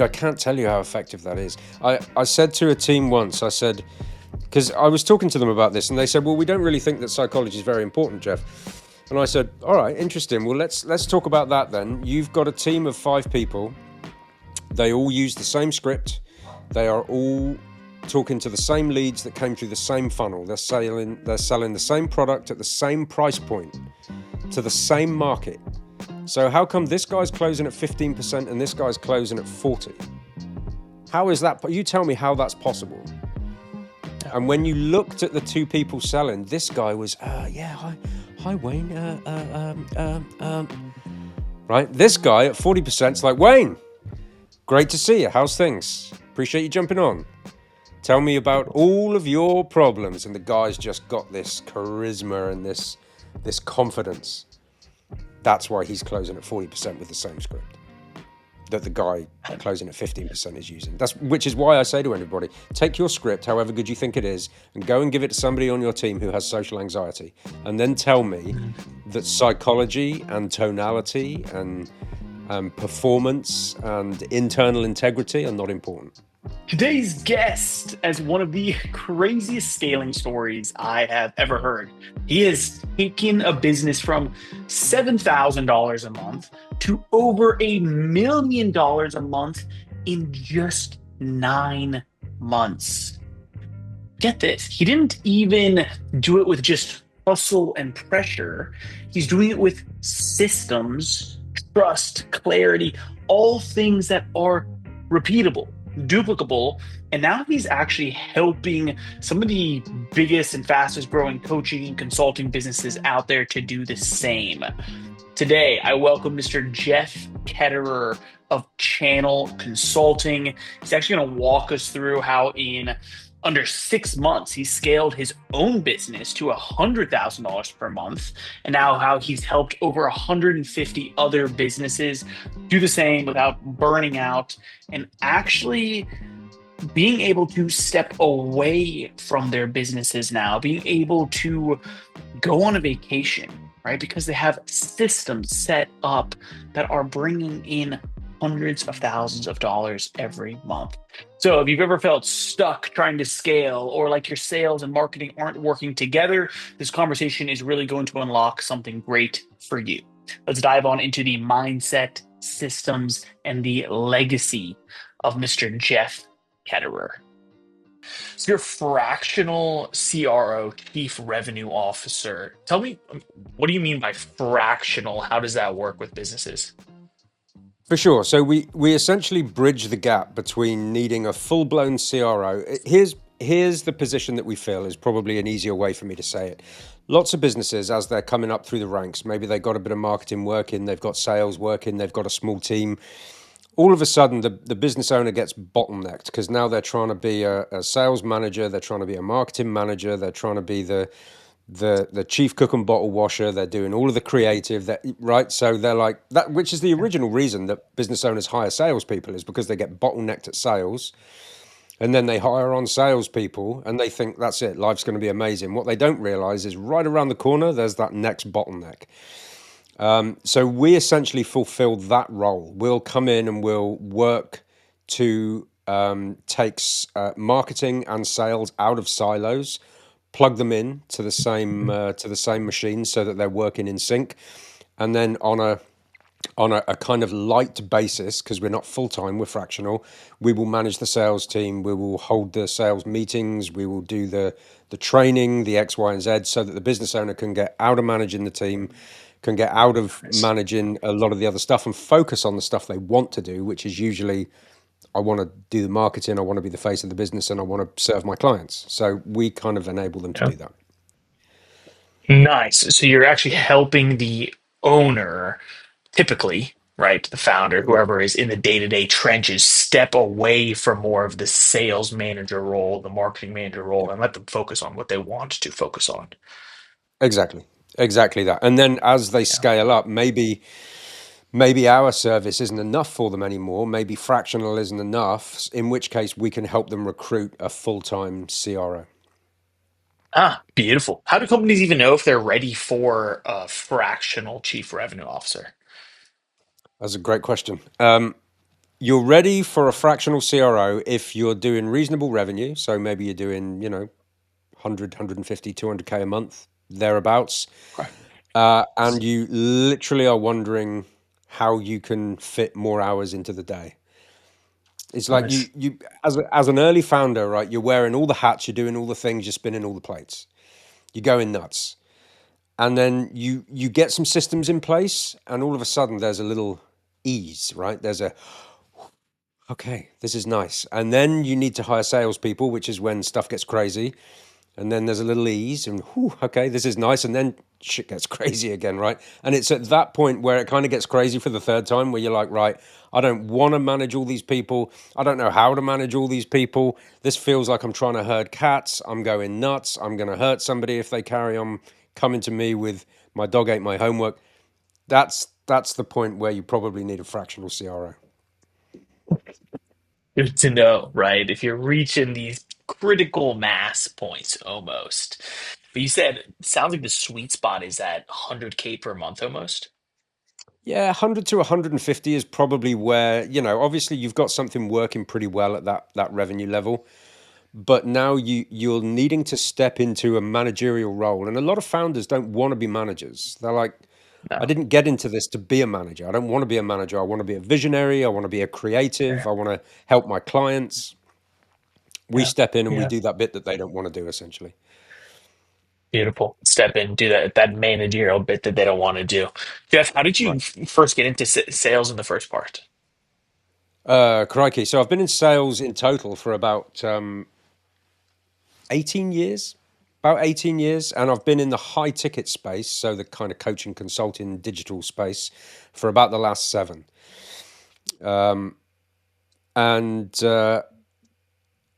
I can't tell you how effective that is. I said to a team once, I said, because I was talking to them about this, and they said, well, we don't really think that psychology is very important, Geoff. And I said, all right, interesting. Well, let's talk about that then. You've got a team of 5 people. They all use the same script. They are all talking to the same leads that came through the same funnel. They're selling the same product at the same price point to the same market. So how come this guy's closing at 15% and this guy's closing at 40? How is that? You tell me how that's possible. And when you looked at the 2 people selling, this guy was, hi Wayne, right? This guy at 40% is like, Wayne, great to see you. How's things? Appreciate you jumping on. Tell me about all of your problems. And the guy's just got this charisma and this confidence. That's why he's closing at 40% with the same script that the guy closing at 15% is using. Which is why I say to everybody, take your script, however good you think it is, and go and give it to somebody on your team who has social anxiety. And then tell me that psychology and tonality and performance and internal integrity are not important. Today's guest has one of the craziest scaling stories I have ever heard. He has taken a business from $7,000 a month to over $1 million a month in just 9 months. Get this, he didn't even do it with just hustle and pressure. He's doing it with systems, trust, clarity, all things that are repeatable, duplicable, and now he's actually helping some of the biggest and fastest growing coaching and consulting businesses out there to do the same. Today, I welcome Mr. Geoff Ketterer of Channel Consulting. He's actually going to walk us through how in under 6 months, he scaled his own business to $100,000 per month, and now how he's helped over 150 other businesses do the same without burning out and actually being able to step away from their businesses now, being able to go on a vacation, right? Because they have systems set up that are bringing in hundreds of thousands of dollars every month. So if you've ever felt stuck trying to scale or like your sales and marketing aren't working together, this conversation is really going to unlock something great for you. Let's dive on into the mindset, systems, and the legacy of Mr. Geoff Ketterer. So you're fractional CRO, Chief Revenue Officer. Tell me, what do you mean by fractional? How does that work with businesses? For sure. So we essentially bridge the gap between needing a full-blown CRO. Here's the position that we feel is probably an easier way for me to say it. Lots of businesses, as they're coming up through the ranks, maybe they've got a bit of marketing working, they've got sales working, they've got a small team. All of a sudden, the business owner gets bottlenecked because now they're trying to be a sales manager, they're trying to be a marketing manager, they're trying to be the chief cook and bottle washer. They're doing all of the creative, right? So they're like that, which is the original reason that business owners hire salespeople, is because they get bottlenecked at sales, and then they hire on salespeople, and they think that's it, life's going to be amazing. What they don't realize is right around the corner, there's that next bottleneck. So we essentially fulfill that role. We'll come in and we'll work to take marketing and sales out of silos, plug them in to the same machine so that they're working in sync, and then on a kind of light basis, because we're not full time, we're fractional. We will manage the sales team. We will hold the sales meetings. We will do the training, the X, Y, and Z, so that the business owner can get out of managing the team, can get out of managing a lot of the other stuff, and focus on the stuff they want to do, which is usually, I want to do the marketing, I want to be the face of the business, and I want to serve my clients. So we kind of enable them to do that. Nice. So you're actually helping the owner, typically, right? The founder, Yeah, whoever is in the day-to-day trenches, step away from more of the sales manager role, the marketing manager yeah, role, and let them focus on what they want to focus on. exactly that. And then as they Yeah. scale up, maybe our service isn't enough for them anymore. Maybe fractional isn't enough, in which case we can help them recruit a full-time CRO. Ah, beautiful. How do companies even know if they're ready for a fractional chief revenue officer? That's a great question. You're ready for a fractional CRO if you're doing reasonable revenue. So maybe you're doing, 100, 150, 200K a month, thereabouts. Okay. And you literally are wondering how you can fit more hours into the day. It's like Nice. as an early founder, right? You're wearing all the hats, you're doing all the things, you're spinning all the plates. You're going nuts. And then you get some systems in place, and all of a sudden there's a little ease, right? There's a okay, this is nice. And then you need to hire salespeople, which is when stuff gets crazy. And then there's a little ease, and whew, okay, this is nice. And then shit gets crazy again, right? And it's at that point where it kind of gets crazy for the third time, where you're like, right, I don't want to manage all these people. I don't know how to manage all these people. This feels like I'm trying to herd cats. I'm going nuts. I'm going to hurt somebody if they carry on coming to me with my dog ate my homework. That's the point where you probably need a fractional CRO. Good to know, right? If you're reaching these critical mass points almost. But you said it sounds like the sweet spot is at 100K per month almost. Yeah, 100 to 150 is probably where, obviously you've got something working pretty well at that revenue level, but now you're needing to step into a managerial role. And a lot of founders don't want to be managers. They're like, I No. didn't get into this to be a manager. I don't want to be a manager. I want to be a visionary. I want to be a creative. Yeah. I want to help my clients. We Yeah. step in and we Yeah. do that bit that they don't want to do, essentially. Beautiful. Step in, do that managerial bit that they don't want to do. Jeff, how did you Right. first get into sales in the first part? Crikey. So I've been in sales in total for about 18 years, about 18 years. And I've been in the high ticket space, so the kind of coaching, consulting, digital space for about the last seven. And, uh,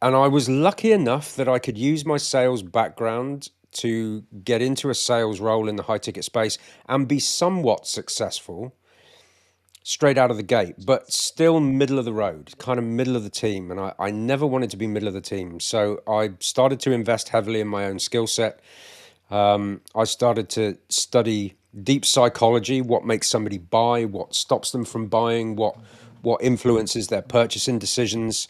and I was lucky enough that I could use my sales background to get into a sales role in the high ticket space and be somewhat successful straight out of the gate, but still middle of the road, kind of middle of the team. And I never wanted to be middle of the team. So I started to invest heavily in my own skill set. I started to study deep psychology, what makes somebody buy, what stops them from buying, what influences their purchasing decisions.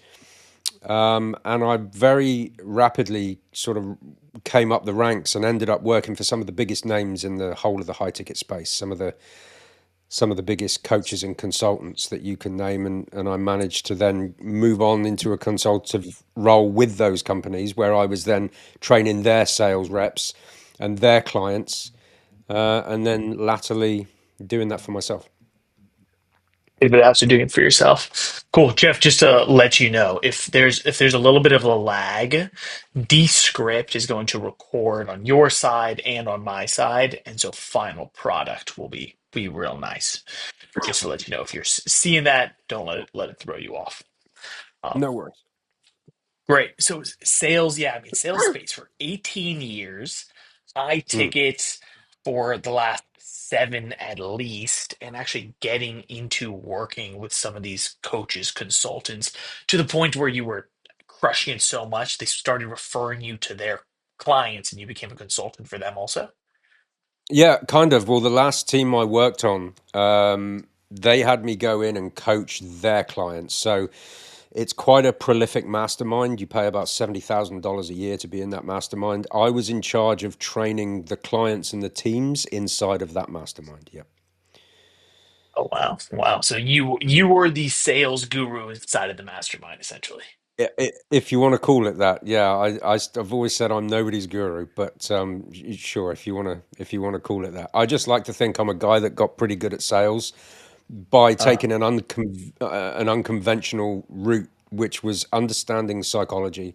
And I very rapidly sort of came up the ranks and ended up working for some of the biggest names in the whole of the high ticket space, some of the biggest coaches and consultants that you can name, and I managed to then move on into a consultative role with those companies where I was then training their sales reps and their clients, and then latterly doing that for myself. But actually doing it for yourself. Cool, Jeff. Just to let you know, if there's a little bit of a lag, Descript is going to record on your side and on my side, and so final product will be real nice. Just to let you know, if you're seeing that, don't let it throw you off. Um, No worries. Great. So sales, yeah, I mean, sales space for 18 years, high Mm. tickets for the last seven at least, and actually getting into working with some of these coaches, consultants, to the point where you were crushing it so much, they started referring you to their clients and you became a consultant for them also. Yeah, kind of. Well, the last team I worked on, they had me go in and coach their clients. So it's quite a prolific mastermind. You pay about $70,000 a year to be in that mastermind. I was in charge of training the clients and the teams inside of that mastermind. Yeah. Oh wow. Wow. So you were the sales guru inside of the mastermind, essentially. If you want to call it that, yeah, I've always said I'm nobody's guru, but sure, if you want to call it that, I just like to think I'm a guy that got pretty good at sales by Uh, taking an unconventional route, which was understanding psychology.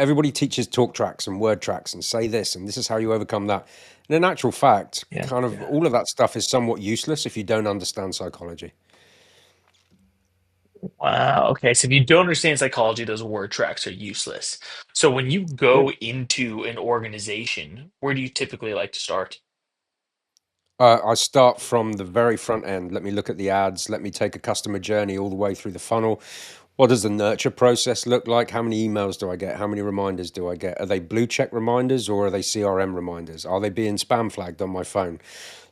Everybody teaches talk tracks and word tracks and say this and this is how you overcome that. And in actual fact, yeah. kind of Yeah. all of that stuff is somewhat useless if you don't understand psychology. Wow. Okay. So if you don't understand psychology, those word tracks are useless. So when you Yeah. go into an organization, where do you typically like to start? I start from the very front end. Let me look at the ads. Let me take a customer journey all the way through the funnel. What does the nurture process look like? How many emails do I get? How many reminders do I get? Are they blue check reminders or are they CRM reminders? Are they being spam flagged on my phone?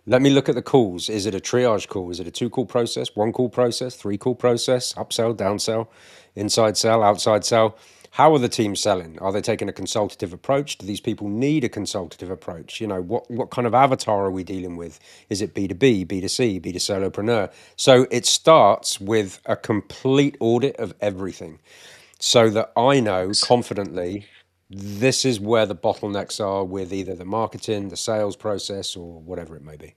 Let me look at the calls. Is it a triage call? Is it a two call process, one call process, three call process, upsell, downsell, inside sell, outside sell? How are the teams selling? Are they taking a consultative approach? Do these people need a consultative approach? You know, what kind of avatar are we dealing with? Is it B2B, B2C, B2 solopreneur? So it starts with a complete audit of everything so that I know confidently this is where the bottlenecks are with either the marketing, the sales process, or whatever it may be.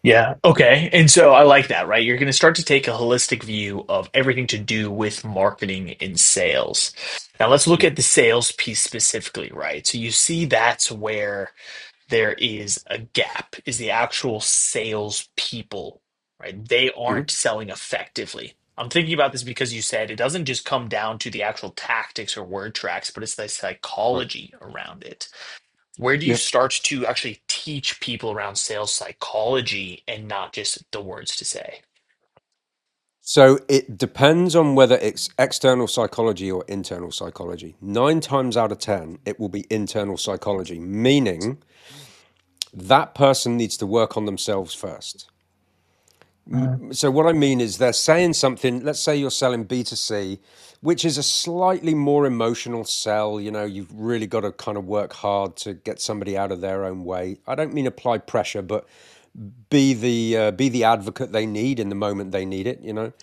Yeah. Okay. And so I like that, right? You're going to start to take a holistic view of everything to do with marketing and sales. Now let's look Yeah. at the sales piece specifically, right? So you see that's where there is a gap, is the actual sales people, right? They Mhm. aren't selling effectively. I'm thinking about this because you said it doesn't just come down to the actual tactics or word tracks, but it's the Right. psychology around it. Where do you Yeah. start to actually teach people around sales psychology and not just the words to say? So it depends on whether it's external psychology or internal psychology. 9 times out of 10, it will be internal psychology, meaning that person needs to work on themselves first. Mhm. So what I mean is they're saying something, let's say you're selling B2C, which is a slightly more emotional sell. You know, you've really got to kind of work hard to get somebody out of their own way. I don't mean apply pressure, but be the advocate they need in the moment they need it, you know.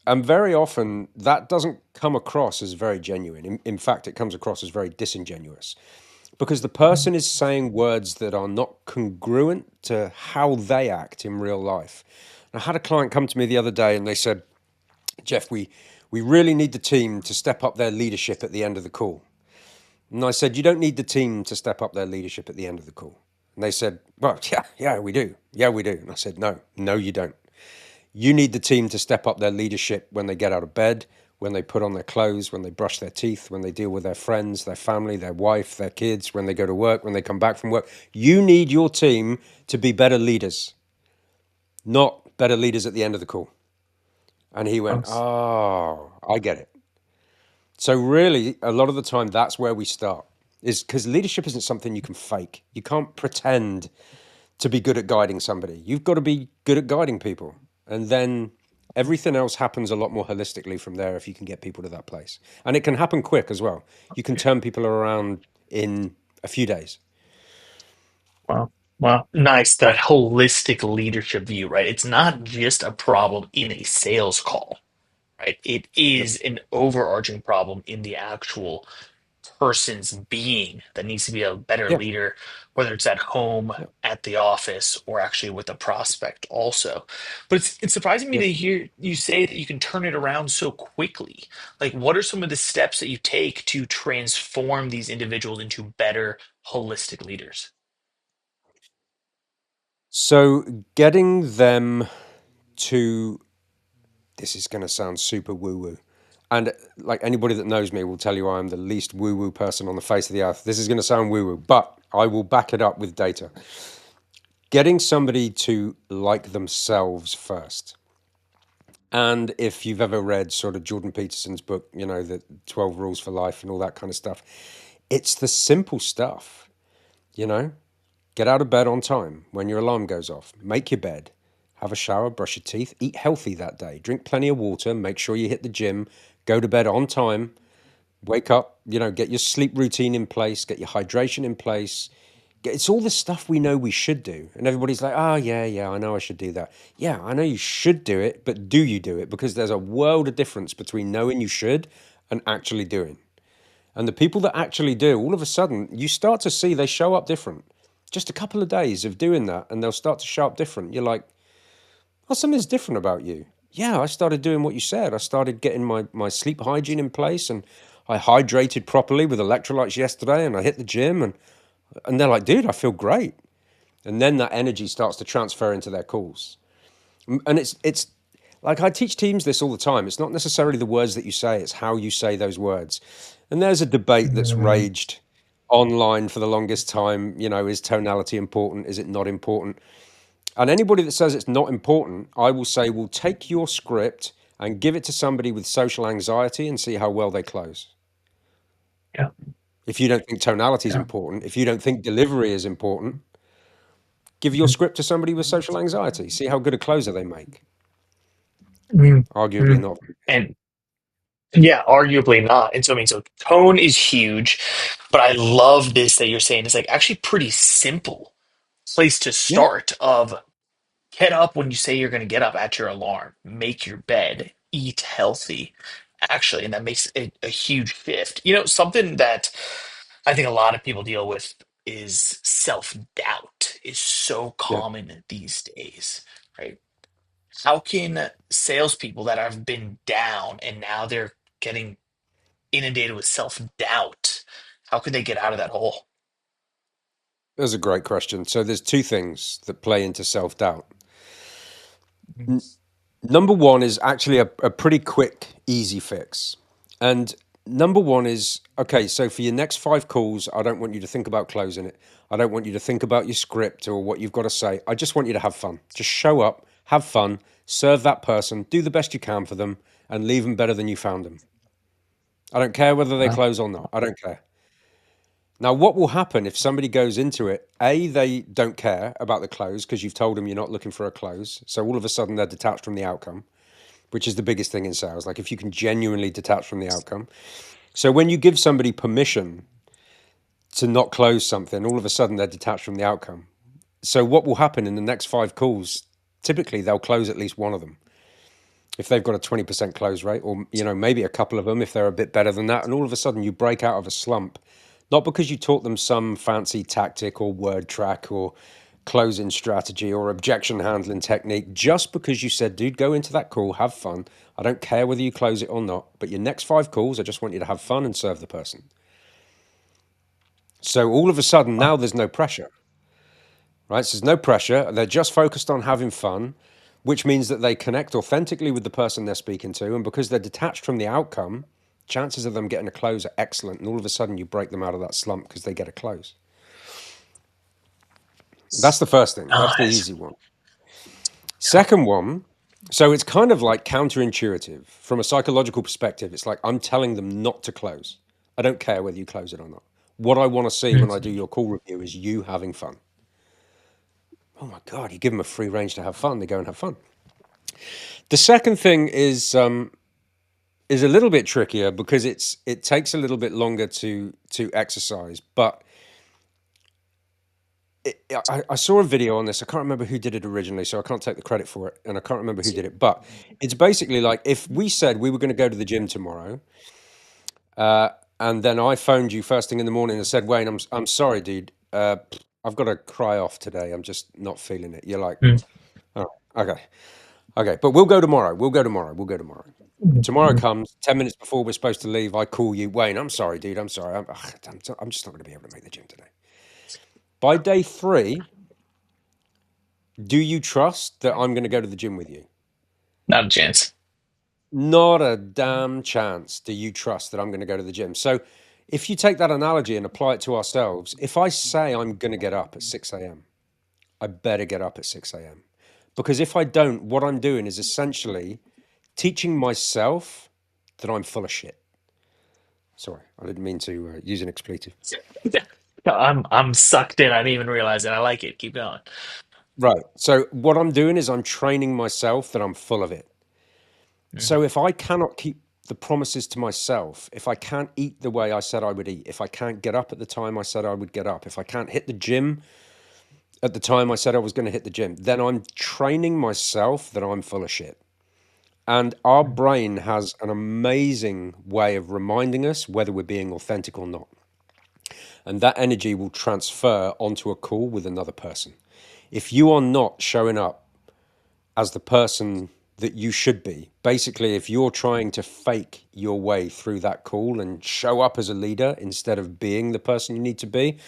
And very often that doesn't come across as very genuine. In fact, it comes across as very disingenuous because the person is saying words that are not congruent to how they act in real life. I had a client come to me the other day and they said, Geoff, we really need the team to step up their leadership at the end of the call. And I said, you don't need the team to step up their leadership at the end of the call. And they said, well, yeah, we do. Yeah, we do. And I said, no, you don't. You need the team to step up their leadership when they get out of bed, when they put on their clothes, when they brush their teeth, when they deal with their friends, their family, their wife, their kids, when they go to work, when they come back from work. You need your team to be better leaders, not better leaders at the end of the call. And he went, Thanks. oh, I get it. So really, a lot of the time, that's where we start, is because leadership isn't something you can fake. You can't pretend to be good at guiding somebody. You've got to be good at guiding people. And then everything else happens a lot more holistically from there if you can get people to that place. And it can happen quick as well. You can turn people around in a few days. Wow. Wow. Nice. That holistic leadership view, right? It's not just a problem in a sales call, right? It Yep. is an overarching problem in the actual person's being that needs to be a better Yeah. leader, whether it's at home, Yep. at the office, or actually with a prospect also. But it's surprising me Yep. to hear you say that you can turn it around so quickly. Like, what are some of the steps that you take to transform these individuals into better holistic leaders? So getting them to, this is going to sound super woo woo. And like anybody that knows me will tell you I'm the least woo woo person on the face of the earth. This is going to sound woo woo, but I will back it up with data. Getting somebody to like themselves first. And if you've ever read sort of Jordan Peterson's book, you know, the 12 rules for life and all that kind of stuff, it's the simple stuff, you know? Get out of bed on time when your alarm goes off. Make your bed. Have a shower, brush your teeth, eat healthy that day. Drink plenty of water, make sure you hit the gym, go to bed on time, wake up, you know, get your sleep routine in place, get your hydration in place. It's all the stuff we know we should do. And everybody's like, oh, yeah, I know I should do that. Yeah, I know you should do it, but do you do it? Because there's a world of difference between knowing you should and actually doing. And the people that actually do, all of a sudden, you start to see they show up different. Just a couple of days of doing that, and they'll start to show up different. You're like, oh, something's different about you. Yeah, I started doing what you said. I started getting my sleep hygiene in place, and I hydrated properly with electrolytes yesterday, and I hit the gym, and they're like, dude, I feel great. And then that energy starts to transfer into their calls. And it's like I teach teams this all the time. It's not necessarily the words that you say, it's how you say those words. And there's a debate that's Mm, raged online for the longest time. You know, is tonality important? Is it not important? And anybody that says it's not important, I will say, well, take your script and give it to somebody with social anxiety and see how well they close. yeah, If you don't think tonality is yeah. important, if you don't think delivery is important, Give your script to somebody with social anxiety. See how good a closer they make. Mm, Arguably mm. not. And yeah, arguably not. And so, I mean, so tone is huge, but I love this that you're saying. It's like actually pretty simple place to Yeah, start of get up when you say you're going to get up at your alarm, make your bed, eat healthy, actually. And that makes a huge shift. You know, something that I think a lot of people deal with is self-doubt is so yeah. common these days, right? How can salespeople that have been down and now they're getting inundated with self-doubt, how could they get out of that hole? That's a great question. So there's two things that play into self-doubt. Number one is actually a pretty quick, easy fix. And number one is okay, so for your next five calls, I don't want you to think about closing it. I don't want you to think about your script or what you've got to say. I just want you to have fun. Just show up, have fun, serve that person, do the best you can for them, and leave them better than you found them. I don't care whether they close or not. I don't care. Now, what will happen if somebody goes into it? A, they don't care about the close because you've told them you're not looking for a close. So all of a sudden they're detached from the outcome, which is the biggest thing in sales. Like if you can genuinely detach from the outcome. So when you give somebody permission to not close something, all of a sudden they're detached from the outcome. So what will happen in the next five calls? Typically, they'll close at least one of them if they've got a 20% close rate, or maybe a couple of them if they're a bit better than that. And all of a sudden you break out of a slump, not because you taught them some fancy tactic or word track or closing strategy or objection handling technique, just because you said, dude, go into that call, have fun. I don't care whether you close it or not, but your next five calls, I just want you to have fun and serve the person. So all of a sudden now there's no pressure, right? So there's no pressure. They're just focused on having fun, which means that they connect authentically with the person they're speaking to. And because they're detached from the outcome, chances of them getting a close are excellent. And all of a sudden you break them out of that slump because they get a close. That's the first thing. That's the Nice. easy one. Second one, so it's kind of like counterintuitive from a psychological perspective. It's like I'm telling them not to close. I don't care whether you close it or not. What I want to see when I do your call review is you having fun. Oh my God, you give them a free range to have fun, they go and have fun. The second thing is a little bit trickier because it takes a little bit longer to exercise. But I saw a video on this. I can't remember who did it originally, so I can't take the credit for it, and I can't remember who did it. But it's basically like if we said we were going to go to the gym tomorrow, and then I phoned you first thing in the morning and said, "Wayne, I'm sorry, dude. I've got to cry off today. I'm just not feeling it." You're like, "Oh, okay, okay, but we'll go tomorrow. We'll go tomorrow. We'll go tomorrow." Tomorrow comes 10 minutes before we're supposed to leave. I call you, Wayne. I'm sorry, dude. I'm sorry. I'm just not going to be able to make the gym today. By day three, do you trust that I'm going to go to the gym with you? Not a chance. Not a damn chance do you trust that I'm going to go to the gym. So if you take that analogy and apply it to ourselves, if I say I'm going to get up at 6 a.m., I better get up at 6 a.m. Because if I don't, what I'm doing is essentially teaching myself that I'm full of shit. Sorry, I didn't mean to use an expletive. I'm sucked in. I didn't even realize it. I like it. Keep going. Right. So what I'm doing is I'm training myself that I'm full of it. So if I cannot keep the promises to myself, if I can't eat the way I said I would eat, if I can't get up at the time I said I would get up, if I can't hit the gym at the time I said I was going to hit the gym, then I'm training myself that I'm full of shit. And our brain has an amazing way of reminding us whether we're being authentic or not. And that energy will transfer onto a call with another person. If you are not showing up as the person that you should be, basically, if you're trying to fake your way through that call and show up as a leader instead of being the person you need to be,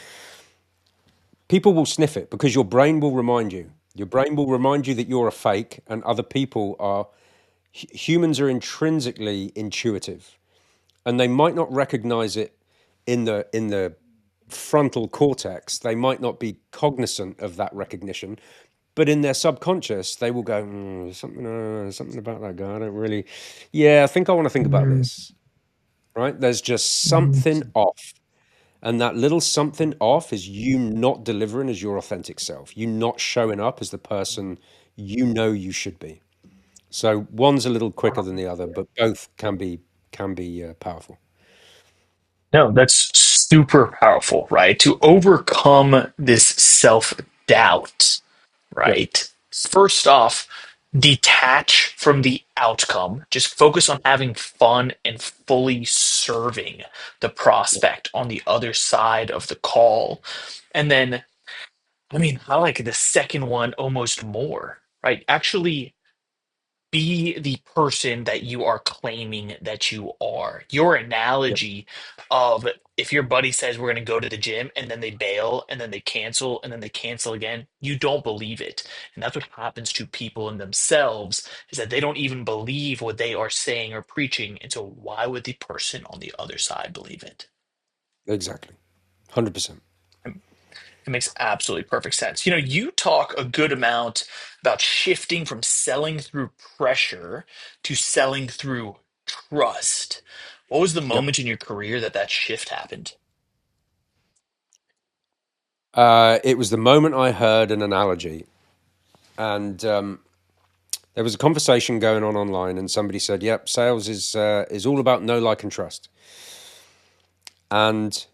people will sniff it because your brain will remind you. Your brain will remind you that you're a fake, and other people are. Humans are intrinsically intuitive, and they might not recognize it in the frontal cortex. They might not be cognizant of that recognition, but in their subconscious, they will go, something about that guy. I don't really, yeah, I think I want to think about this, right? There's just something off. And that little something off is you not delivering as your authentic self, you not showing up as the person you know you should be. So one's a little quicker than the other, but both can be powerful. No, that's super powerful, right? To overcome this self doubt, Yep, right? First off, detach from the outcome. Just focus on having fun and fully serving the yep, prospect on the other side of the call. And then, I mean, I like the second one almost more, right? Actually be the person that you are claiming that you are. Your yep. analogy of if your buddy says we're going to go to the gym and then they bail and then they cancel and then they cancel again, you don't believe it. And that's what happens to people in themselves is that they don't even believe what they are saying or preaching. And so why would the person on the other side believe it? Exactly. 100%. It makes absolutely perfect sense. You know, you talk a good amount about shifting from selling through pressure to selling through trust. What was the Yep. moment in your career that that shift happened? It was the moment I heard an analogy, and there was a conversation going on online, and somebody said, "Yep, sales is all about know, like, and trust." And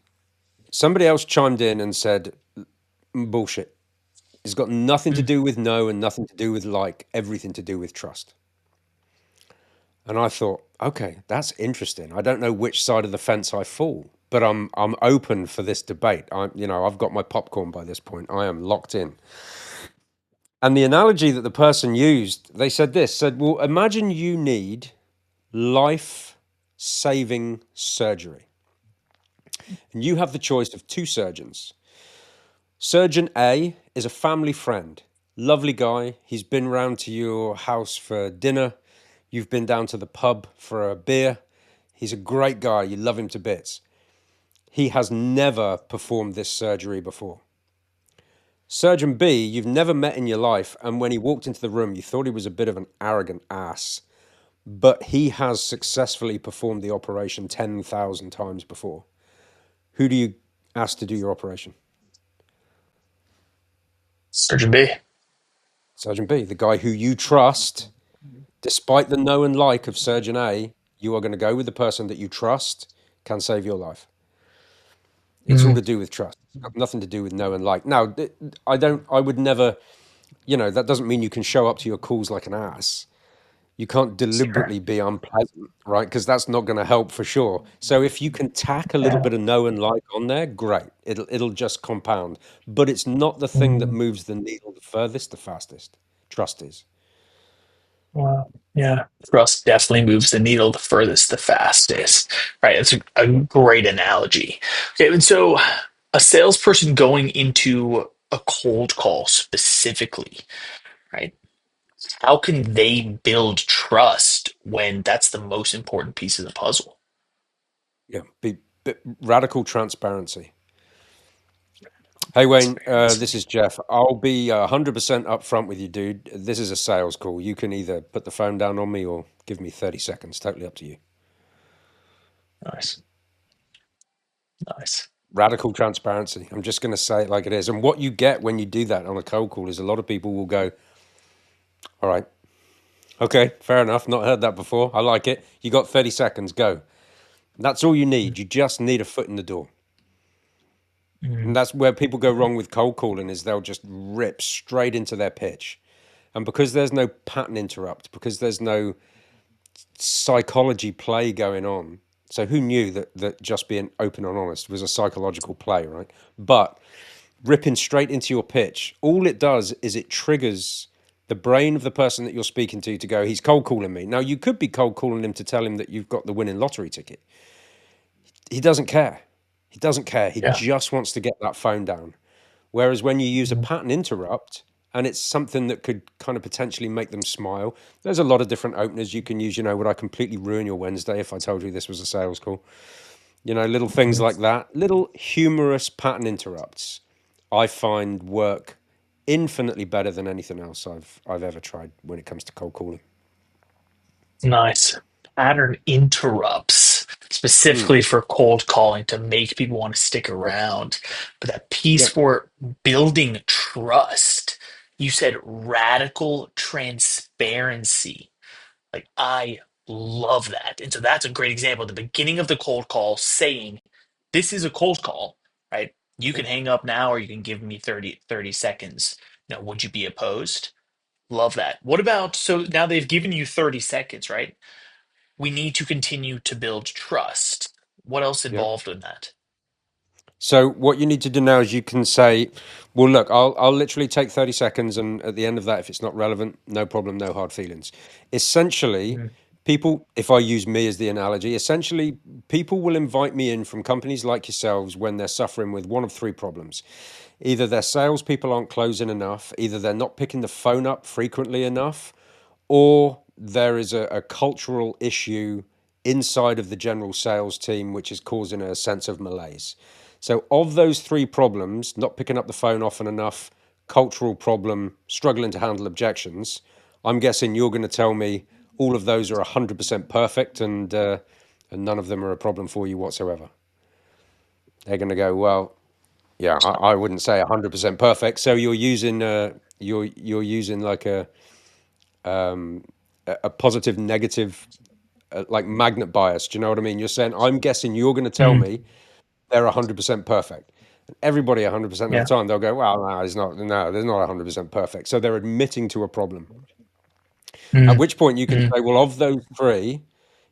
somebody else chimed in and said, "Bullshit. It's got nothing to Mm, do with know and nothing to do with like, everything to do with trust." And I thought, okay, that's interesting. I don't know which side of the fence I fall, but I'm open for this debate. I've got my popcorn by this point. I am locked in. And the analogy that the person used, they said, well, imagine you need life saving surgery. And you have the choice of two surgeons. Surgeon A is a family friend, lovely guy. He's been round to your house for dinner. You've been down to the pub for a beer. He's a great guy. You love him to bits. He has never performed this surgery before. Surgeon B, you've never met in your life, and when he walked into the room, you thought he was a bit of an arrogant ass, but he has successfully performed the operation 10,000 times before. Who do you ask to do your operation? Surgeon B. Surgeon B, the guy who you trust, despite the know and like of Surgeon A, you are going to go with the person that you trust can save your life. It's all Mm, to do with trust. It's got nothing to do with know and like. Now, I would never, that doesn't mean you can show up to your calls like an ass. You can't sure. deliberately be unpleasant, right? Because that's not going to help for sure. So if you can tack a little Yeah. bit of know and like on there, great. It'll just compound. But it's not the thing that Mm, moves the needle the furthest, the fastest. Trust is. wow. Yeah. Trust definitely moves the needle the furthest, the fastest. Right. It's a great analogy. Okay. And so a salesperson going into a cold call specifically, right? How can they build trust when that's the most important piece of the puzzle? Yeah. Be radical transparency. Hey Wayne, this Transparency. is Jeff. I'll be 100% upfront with you, dude. This is a sales call. You can either put the phone down on me or give me 30 seconds. Totally up to you. Nice. Nice. Radical transparency. I'm just going to say it like it is. And what you get when you do that on a cold call is a lot of people will go, all right, okay, fair enough. Not heard that before. I like it. You got 30 seconds. Go. That's all you need. You just need a foot in the door. And Mm, that's where people go wrong with cold calling is they'll just rip straight into their pitch. And because there's no pattern interrupt, because there's no psychology play going on. So who knew that just being open and honest was a psychological play, right? But ripping straight into your pitch, all it does is it triggers the brain of the person that you're speaking to go, he's cold calling me. Now you could be cold calling him to tell him that you've got the winning lottery ticket. He doesn't care. He doesn't care. He yeah. just wants to get that phone down. Whereas when you use a Mm, pattern interrupt and it's something that could kind of potentially make them smile, there's a lot of different openers you can use. Would I completely ruin your Wednesday if I told you this was a sales call? Little things mm. like that, little humorous pattern interrupts, I find work infinitely better than anything else I've ever tried when it comes to cold calling. Nice. Pattern interrupts. Mm. specifically for cold calling to make people want to stick Right. around. But that piece Yep. for building trust, you said radical transparency. Like, I love that. And so that's a great example at the beginning of the cold call saying, this is a cold call, right? You can Yep. hang up now or you can give me thirty seconds. Now, would you be opposed? Love that. What about, so now they've given you 30 seconds, right? We need to continue to build trust. What else Yep. involved in that? So what you need to do now is you can say, "Well, look, I'll literally take 30 seconds, and at the end of that, if it's not relevant, no problem, no hard feelings." Essentially, Mm, people, if I use me as the analogy, essentially people will invite me in from companies like yourselves when they're suffering with one of three problems. Either their salespeople aren't closing enough, either they're not picking the phone up frequently enough, or there is a cultural issue inside of the general sales team which is causing a sense of malaise. So, of those three problems, not picking up the phone often enough, cultural problem, struggling to handle objections, I'm guessing you're going to tell me all of those are 100% perfect and none of them are a problem for you whatsoever. They're going to go, well, yeah, I wouldn't say 100% perfect. So you're using like a positive negative like magnet bias. Do you know what I mean? You're saying, I'm guessing you're going to tell mm, me they're 100% perfect. And everybody 100% of the yeah. time, they'll go, well, no, it's not, no, they're not 100% perfect. So they're admitting to a problem. At Mm, which point you can mm, say, well, of those three,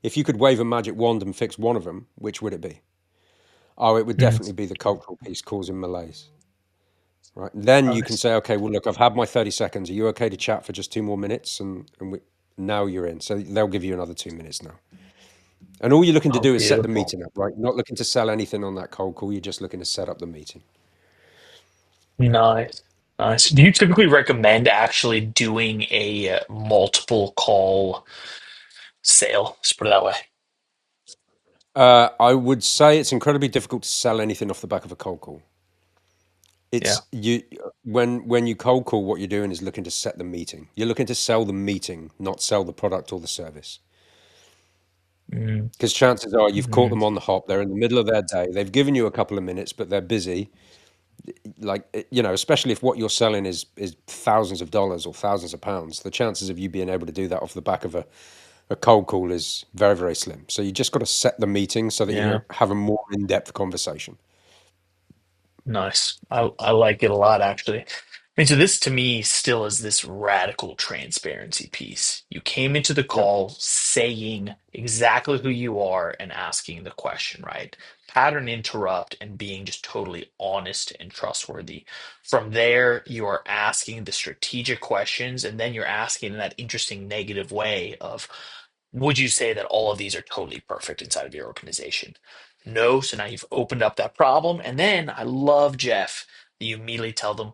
if you could wave a magic wand and fix one of them, which would it be? Oh, it would mm. definitely be the cultural piece causing malaise. Right. Then you can Nice. say, okay, well, look, I've had my 30 seconds. Are you okay to chat for just 2 more minutes? Now you're in. So they'll give you another 2 minutes now. And all you're looking to Oh, do is set the beautiful. meeting up, right? You're not looking to sell anything on that cold call. You're just looking to set up the meeting. Nice. Nice. Do you typically recommend actually doing a multiple call sale? Let's put it that way. I would say it's incredibly difficult to sell anything off the back of a cold call. Yeah. It's you when you cold call, what you're doing is looking to set the meeting. You're looking to sell the meeting, not sell the product or the service. Mm, Because chances are you've caught mm, them on the hop. They're in the middle of their day. They've given you a couple of minutes, but they're busy. Like especially if what you're selling is thousands of dollars or thousands of pounds, the chances of you being able to do that off the back of a cold call is very, very slim. So you just got to set the meeting so that you yeah. can have a more in-depth conversation. Nice. I like it a lot, actually. I mean, so this to me still is this radical transparency piece. You came into the Yep. call saying exactly who you are and asking the question, right? Pattern interrupt and being just totally honest and trustworthy. From there, you are asking the strategic questions, and then you're asking in that interesting negative way of, would you say that all of these are totally perfect inside of your organization? No, so now you've opened up that problem. And then I love, Jeff, that you immediately tell them,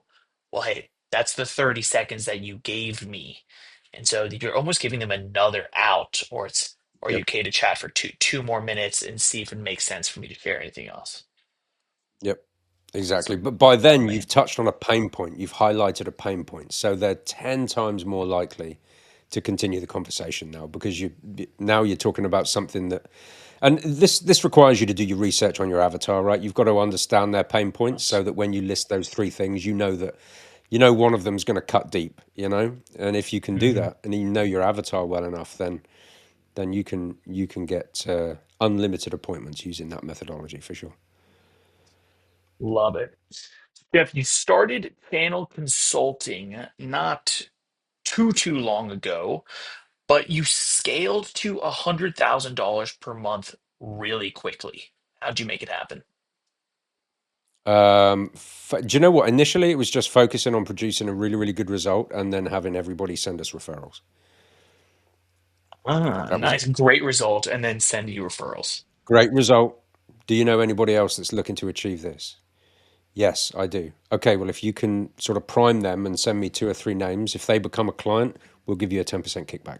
well, hey, that's the 30 seconds that you gave me. And so you're almost giving them another out, or it's, are you Yep. okay to chat for two more minutes and see if it makes sense for me to share anything else? Yep. Exactly. But by then Man. you've touched on a pain point. You've highlighted a pain point. So they're 10 times more likely to continue the conversation now because now you're talking about something that and this requires you to do your research on your avatar, right? You've got to understand their pain points so that when you list those three things, you know that one of them is going to cut deep, and if you can do Mhm. that and you know your avatar well enough, then you can get unlimited appointments using that methodology for sure. Love it. Jeff, you started channel consulting not too long ago, but you scaled to $100,000 per month really quickly. How'd you make it happen? Do you know what? Initially, it was just focusing on producing a really, really good result and then having everybody send us referrals. Ah, That was it. nice. Great result. And then send you referrals. Great result. Do you know anybody else that's looking to achieve this? Yes, I do. Okay, well, if you can sort of prime them and send me two or three names, if they become a client, we'll give you a 10% kickback.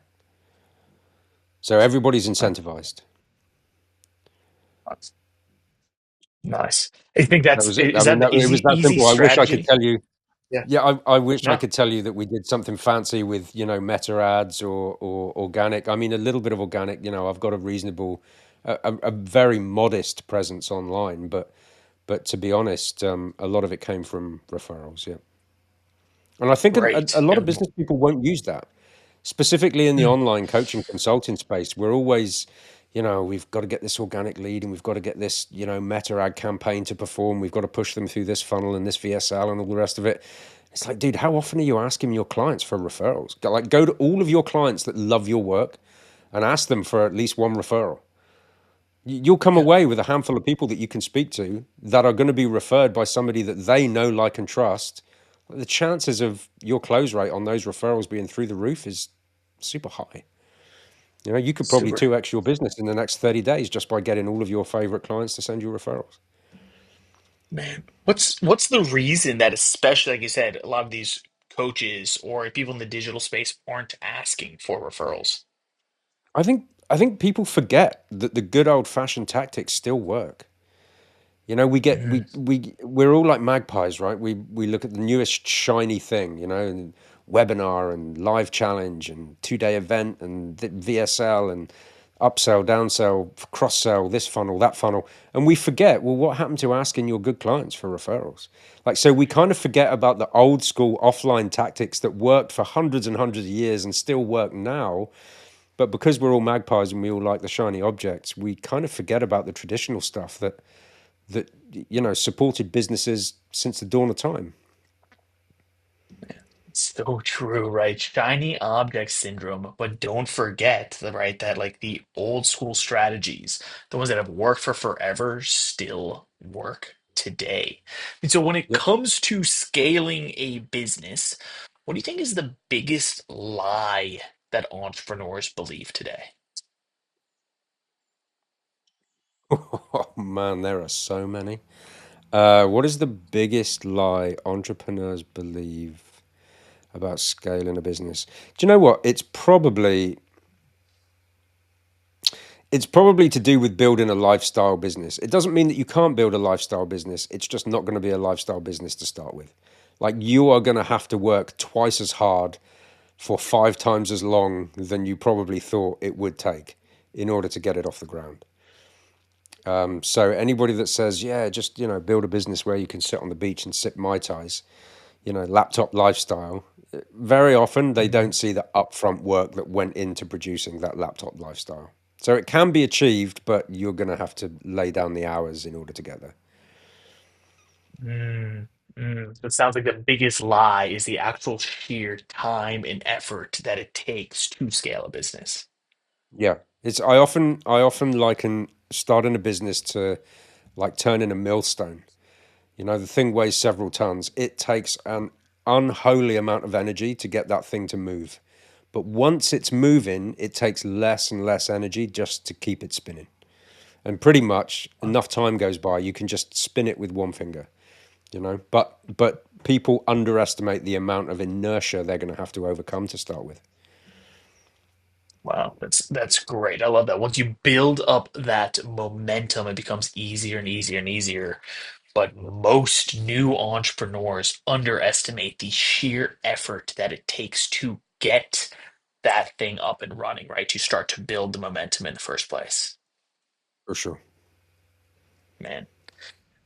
So everybody's Ah, incentivized. nice. Nice. I think That that's, was it. I is mean, that the it was that easy simple. I wish I could strategy? tell you. Yeah. Yeah, I wish I No. could tell you that we did something fancy with, meta ads or organic. I mean, a little bit of organic. I've got a reasonable a very modest presence online, but to be honest, a lot of it came from referrals. Yeah, and I think a Right. lot of business people won't use that. Specifically in the online coaching consulting space, we're always, we've got to get this organic lead and we've got to get this, meta ad campaign to perform. We've got to push them through this funnel and this VSL and all the rest of it. It's like, dude, how often are you asking your clients for referrals? Go to all of your clients that love your work and ask them for at least one referral. You'll come Yeah. away with a handful of people that you can speak to that are going to be referred by somebody that they know, like, and trust. The chances of your close rate on those referrals being through the roof is super high. You could probably Super. 2x your business in the next 30 days just by getting all of your favorite clients to send you referrals. Man, what's the reason that, especially like you said, a lot of these coaches or people in the digital space aren't asking for referrals? I think people forget that the good old fashioned tactics still work. We get Mm, we're all like magpies, right? We look at the newest shiny thing, and webinar and live challenge and 2-day event and VSL and upsell, downsell, cross sell, this funnel, that funnel, and we forget. Well, what happened to asking your good clients for referrals? Like, so we kind of forget about the old school offline tactics that worked for hundreds and hundreds of years and still work now. But because we're all magpies and we all like the shiny objects, we kind of forget about the traditional stuff that supported businesses since the dawn of time. so true, right? Shiny object syndrome, but don't forget right, that like the old school strategies, the ones that have worked for forever, still work today. And so when it Yep. comes to scaling a business, what do you think is the biggest lie that entrepreneurs believe today? Oh man, there are so many. What is the biggest lie entrepreneurs believe about scaling a business? Do you know what? It's probably to do with building a lifestyle business. It doesn't mean that you can't build a lifestyle business. It's just not going to be a lifestyle business to start with. Like, you are going to have to work twice as hard for 5 times as long than you probably thought it would take in order to get it off the ground. So anybody that says, yeah, just build a business where you can sit on the beach and sip mai tais, laptop lifestyle, very often they Mm, don't see the upfront work that went into producing that laptop lifestyle. So it can be achieved, but you're going to have to lay down the hours in order to get there. So it sounds like the biggest lie is the actual sheer time and effort that it takes to scale a business. Yeah, I often liken starting a business to like turning a millstone. The thing weighs several tons. It takes an unholy amount of energy to get that thing to move. But once it's moving, it takes less and less energy just to keep it spinning. And pretty much enough time goes by, you can just spin it with one finger. But people underestimate the amount of inertia they're going to have to overcome to start with. Wow, that's great. I love that. Once you build up that momentum, it becomes easier and easier and easier. But most new entrepreneurs underestimate the sheer effort that it takes to get that thing up and running, right? To start to build the momentum in the first place. For sure. Man.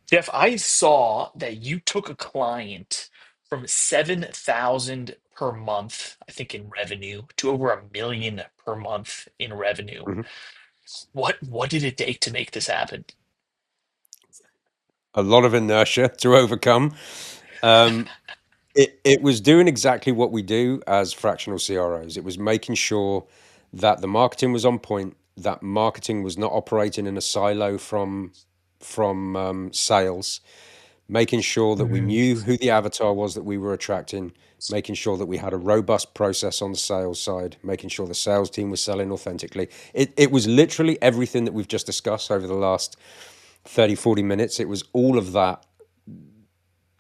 Jeff, I saw that you took a client from 7,000 per month, I think in revenue, to over 1 million per month in revenue. Mhm. What did it take to make this happen? A lot of inertia to overcome. Um, it was doing exactly what we do as fractional CROs. It was making sure that the marketing was on point, that marketing was not operating in a silo from sales, making sure that we Mm, knew who the avatar was that we were attracting, making sure that we had a robust process on the sales side, making sure the sales team was selling authentically. It was literally everything that we've just discussed over the last 30, 40 minutes. It was all of that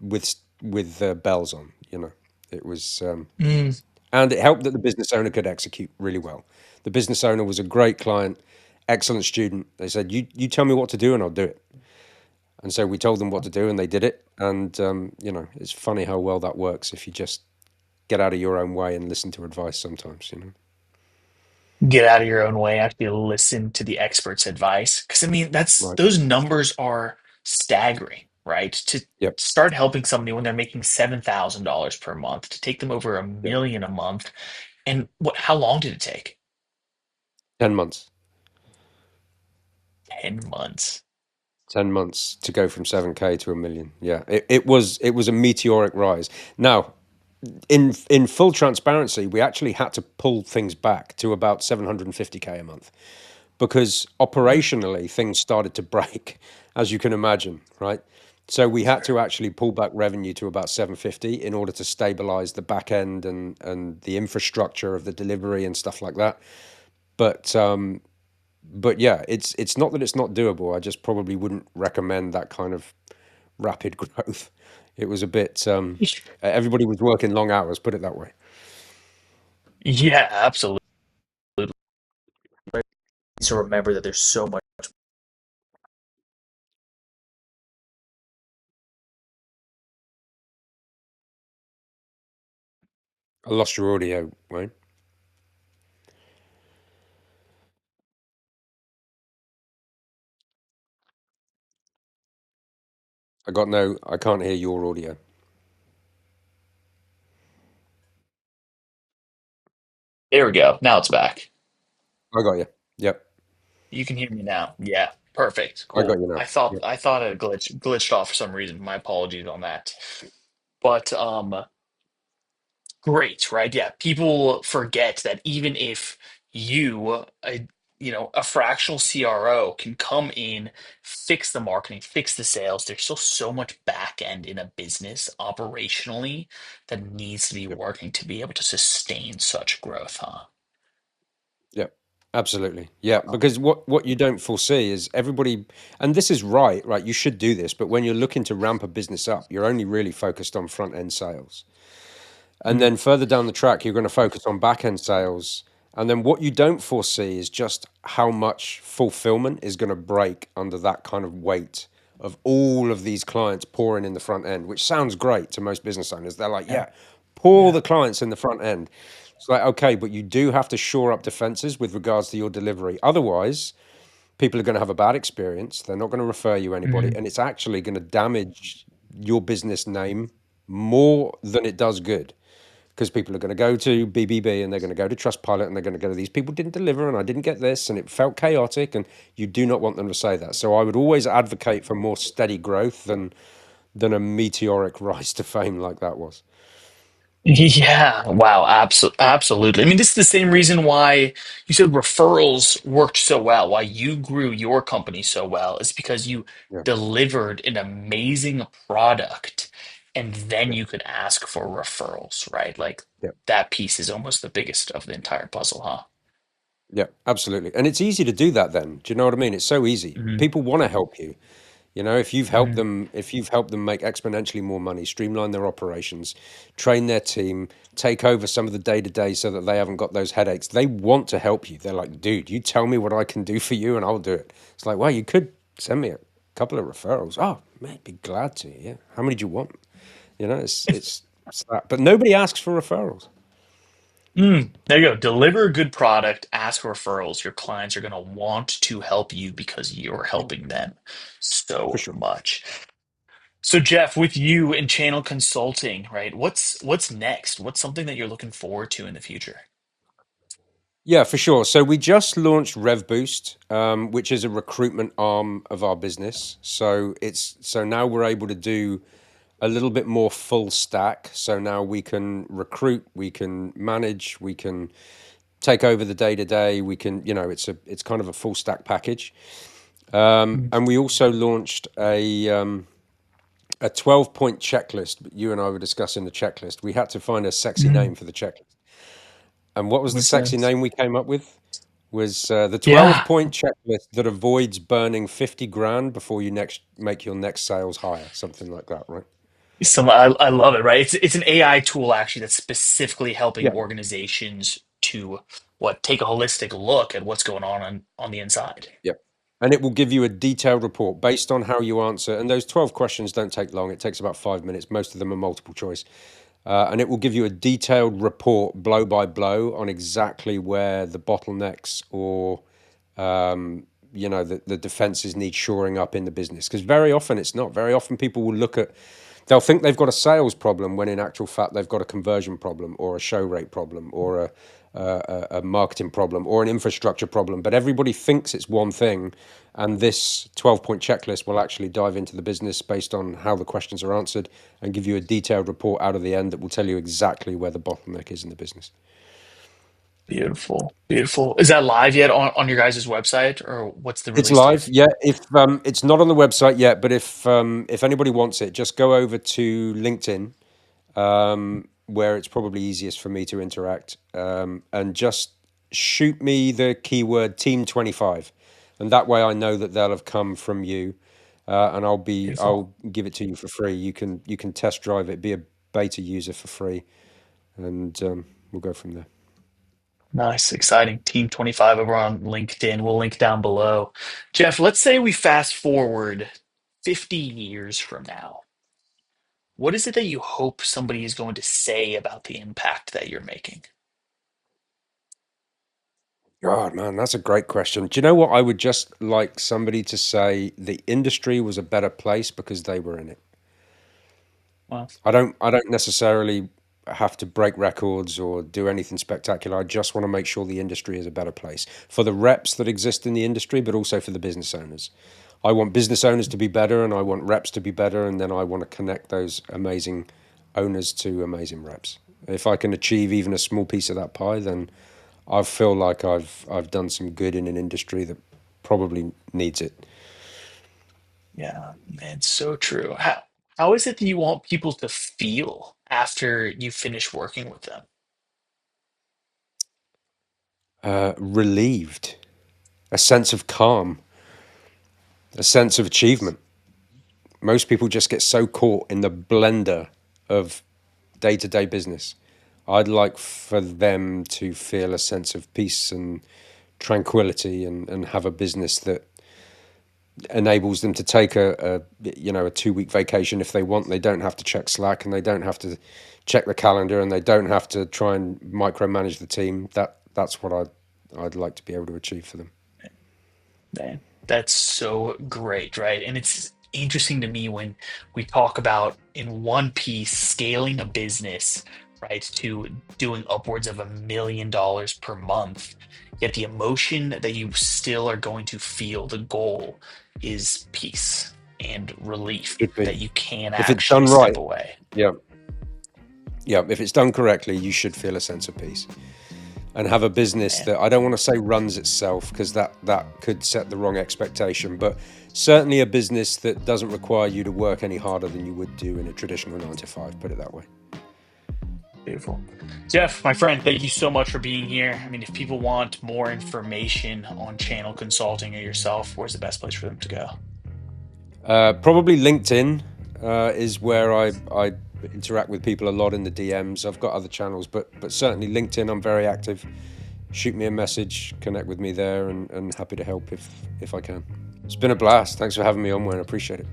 with bells on. It was, mm. and it helped that the business owner could execute really well. The business owner was a great client, excellent student. They said, "You tell me what to do, and I'll do it." And so we told them what to do, and they did it. And it's funny how well that works if you just get out of your own way and listen to advice sometimes. Get out of your own way, actually listen to the expert's advice. Because I mean, that's Right. those numbers are staggering, right? To Yep. start helping somebody when they're making $7,000 per month, to take them over a Yep. million a month. And what, how long did it take? 10 months. 10 months. 10 months to go from 7K to a million. Yeah, it was a meteoric rise. Now, in full transparency, we actually had to pull things back to about 750K a month because Mm, operationally things started to break, as you can imagine, right? So we had sure. to actually pull back revenue to about 750 in order to stabilize the back end and the infrastructure of the delivery and stuff like that. But yeah, it's not that it's not doable. I just probably wouldn't recommend that kind of rapid growth. It was a bit everybody was working long hours, put it that way. Yeah, absolutely. So remember that there's so much. I lost your audio, Wayne. I can't hear your audio. There we go. Now it's back. I got you. Yep. You can hear me now. Yeah, perfect. I got Cool. you now. I thought Yep. I thought it glitched off for some reason. My apologies on that. But great, right? Yeah, people forget that even if a fractional CRO can come in, fix the marketing, fix the sales, there's still so much back end in a business operationally that needs to be Yep. working to be able to sustain such growth, huh? Yep. Absolutely. Yeah, because what you don't foresee is everybody, and this is right, you should do this, but when you're looking to ramp a business up, you're only really focused on front end sales. And Mm, then further down the track, you're going to focus on back end sales. And then what you don't foresee is just how much fulfillment is going to break under that kind of weight of all of these clients pouring in the front end, which sounds great to most business owners. They're like, yeah, yeah, pour yeah. the clients in the front end. It's like, okay, but you do have to shore up defenses with regards to your delivery. Otherwise, people are going to have a bad experience. They're not going to refer you anybody. Mhm. And it's actually going to damage your business name more than it does good because people are going to go to BBB and they're going to go to Trustpilot and they're going to go, these people didn't deliver and I didn't get this and it felt chaotic. And you do not want them to say that. So I would always advocate for more steady growth than a meteoric rise to fame like that was. Yeah, wow, absolutely. I mean, this is the same reason why you said referrals worked so well, why you grew your company so well, is because you Yeah, delivered an amazing product and then yeah, you could ask for referrals, right? Like yeah, that piece is almost the biggest of the entire puzzle, huh? yeah, absolutely. And it's easy to do that then. Do you know what I mean? It's so easy. Hmm. People want to help you. You know, Hmm. if you've helped them make exponentially more money, streamline their operations, train their team, take over some of the day to day so that they haven't got those headaches, they want to help you. They're like, dude, you tell me what I can do for you and I'll do it. It's like, well, you could send me a couple of referrals. Oh, man, I'd be glad to. Yeah. How many do you want? You know, it's that. But nobody asks for referrals. There you go. Deliver a good product, ask for referrals. Your clients are going to want to help you because you're Yeah, helping them for so sure. much. So Jeff, with you in channel consulting, right? What's next? What's something that you're looking forward to in the future? Yeah, for sure. So we just launched RevBoost, which is a recruitment arm of our business. So now we're able to do a little bit more full stack. So now we can recruit, we can manage, we can take over the day to day. We can, it's kind of a full stack package. Mm. And we also launched a 12-point checklist. You and I were discussing the checklist. We had to find a sexy Mm. name for the checklist. And what was the Makes sexy sense. name we came up with? Was the Yeah. 12-point checklist that avoids burning 50 grand before you next make your next sales hire, something like that, right? I love it, right? It's an AI tool actually that's specifically helping Yeah, organizations to take a holistic look at what's going on the inside. yeah. And it will give you a detailed report based on how you answer. And those 12 questions don't take long. It takes about 5 minutes. Most of them are multiple choice. and it will give you a detailed report, blow by blow, on exactly where the bottlenecks or the defenses need shoring up in the business. Because very often it's not. Very often people will look at, they'll think they've got a sales problem when in actual fact they've got a conversion problem or a show rate problem or a marketing problem or an infrastructure problem. But everybody thinks it's one thing, and this 12-point checklist will actually dive into the business based on how the questions are answered and give you a detailed report out of the end that will tell you exactly where the bottleneck is in the business. Beautiful, beautiful. Is that live yet on your guys' website, or what's the It's release live, date? yeah. If it's not on the website yet, but if anybody wants it, just go over to LinkedIn, where it's probably easiest for me to interact, and just shoot me the keyword Team 25, and that way I know that they'll have come from you, and Beautiful. I'll give it to you for free. You can test drive it, be a beta user for free, and we'll go from there. Nice, exciting. Team 25 over on LinkedIn. We'll link down below. Geoff, let's say we fast forward 50 years from now. What is it that you hope somebody is going to say about the impact that you're making? God, man, that's a great question. Do you know what? I would just like somebody to say the industry was a better place because they were in it. Well, I don't necessarily have to break records or do anything spectacular. I just want to make sure the industry is a better place for the reps that exist in the industry, but also for the business owners. I want business owners to be better and I want reps to be better, and then I want to connect those amazing owners to amazing reps. If I can achieve even a small piece of that pie, then I feel like I've done some good in an industry that probably needs it. yeah, man, so true. How is it that you want people to feel after you finish working with them? Relieved, a sense of calm, a sense of achievement. Most people just get so caught in the blender of day to day business. I'd like for them to feel a sense of peace and tranquility, and have a business that enables them to take a 2 week vacation if they want. They don't have to check Slack, and they don't have to check the calendar, and they don't have to try and micromanage the team. That's what I'd like to be able to achieve for them. Man, that's so great, right? And it's interesting to me when we talk about in one piece scaling a business, right, to doing upwards of $1 million per month. Yet the emotion that you still are going to feel, the goal is peace and relief Should be. that you can If it's actually done step right, away. yeah, yeah. If it's done correctly, you should feel a sense of peace and have a business Man, that, I don't want to say runs itself, because that could set the wrong expectation, but certainly a business that doesn't require you to work any harder than you would do in a traditional 9 to 5. Put it that way. beautiful. Geoff, my friend, thank you so much for being here. I mean, if people want more information on channel consulting or yourself, where's the best place for them to go? Probably LinkedIn is where I interact with people a lot in the DMs. I've got other channels, but certainly LinkedIn, I'm very active. Shoot me a message, connect with me there, and happy to help if I can. It's been a blast. Thanks for having me on, Wayne. I appreciate it.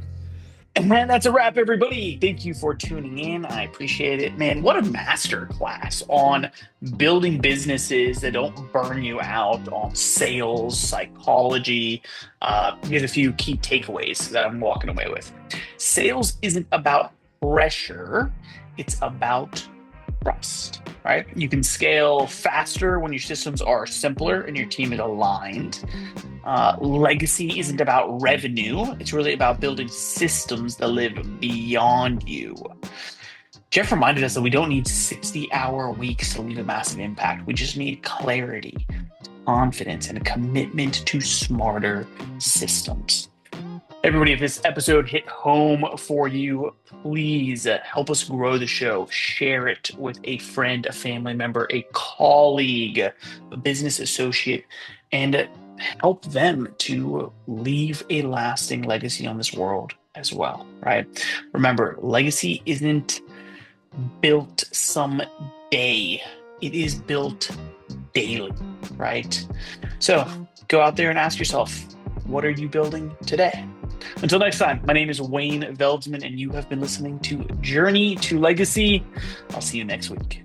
And man, that's a wrap, everybody. Thank you for tuning in. I appreciate it. Man, what a master class on building businesses that don't burn you out, on sales, psychology. Here's a few key takeaways that I'm walking away with. Sales isn't about pressure, it's about trust, right? You can scale faster when your systems are simpler and your team is aligned. Legacy isn't about revenue, it's really about building systems that live beyond you. Geoff reminded us that we don't need 60-hour weeks to leave a massive impact. We just need clarity, confidence, and a commitment to smarter systems. Everybody, if this episode hit home for you, please help us grow the show. Share it with a friend, a family member, a colleague, a business associate, and help them to leave a lasting legacy on this world as well, right? Remember, legacy isn't built someday, it is built daily, right? So go out there and ask yourself, what are you building today? Until next time, my name is Wayne Veldsman, and you have been listening to Journey to Legacy. I'll see you next week.